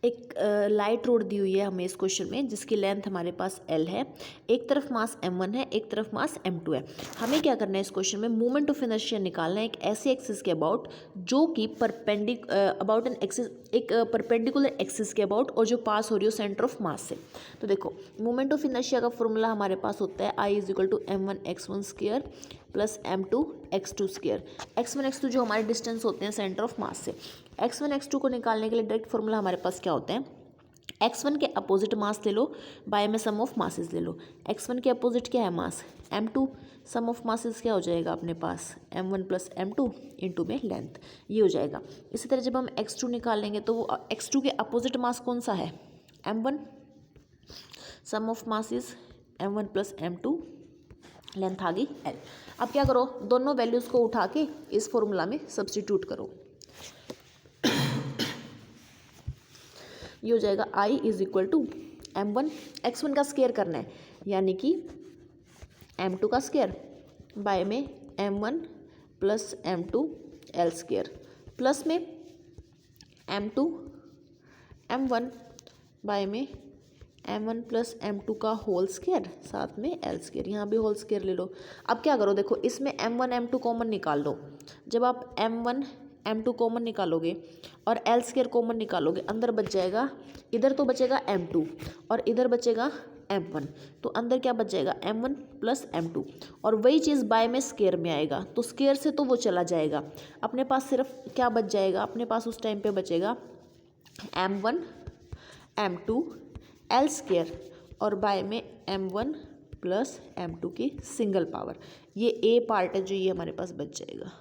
एक light road दी हुई है हमें इस क्वेश्चन में, जिसकी लेंथ हमारे पास L है, एक तरफ मास m1 है, एक तरफ मास m2 है। हमें क्या करना है इस क्वेश्चन में, मोमेंट ऑफ इनर्शिया निकालना है एक ऐसे एक्सिस के अबाउट जो कि परपेंडिकुलर एक्सिस के अबाउट और जो पास हो रही हो सेंटर ऑफ मास से। तो देखो मोमेंट ऑफ इनर्शिया का फॉर्मूला हमारे पास होता है I = m1x1 square plus m2 x2 square. x1 x2 जो हमारे डिस्टेंस होते हैं सेंटर ऑफ मास से। x1 x2 को निकालने के लिए डायरेक्ट फॉर्मूला हमारे पास क्या होता है, x1 के अपोजिट मास ले लो, बाय में सम ऑफ मासेस ले लो। x1 के अपोजिट क्या है मास m2, सम ऑफ मासेस क्या हो जाएगा अपने पास m1 + m2 इंटू में लेंथ, ये हो जाएगा। इसी तरह जब हम x2 निकालेंगे तो वो x2 के अपोजिट मास कौन सा है m1, sum of masses m1 + m2, length आ गई L। अब क्या करो, दोनों वैल्यूज़ को उठा के इस फॉर्मूला में सब्स्टिट्यूट करो। ये हो जाएगा I = m1, x1 का स्क्वायर करना है यानी कि m2 का स्क्वायर बाय में m1 + m2 L square plus में m2 m1 बाय में m1 + m2 का होल स्क्वायर साथ में L स्क्वायर, यहाँ भी होल स्क्वायर ले लो। अब क्या करो, देखो इसमें m1 m2 कॉमन निकाल लो। जब आप m1 m2 कॉमन निकालोगे और L स्क्वायर कॉमन निकालोगे, अंदर बच जाएगा, इधर तो बचेगा m2 और इधर बचेगा m1, तो अंदर क्या बच जाएगा m1 + m2, और वही चीज़ बाय में स्क्वायर में आएगा तो स्क्वायर से तो वो चला जाएगा। अपने पास सिर्फ क्या बच जाएगा, अपने पास उस टाइम पे बचेगा m1 m2 L स्क्वायर और बाय में m1 + m2 की सिंगल पावर। ये A पार्ट है जो ये हमारे पास बच जाएगा।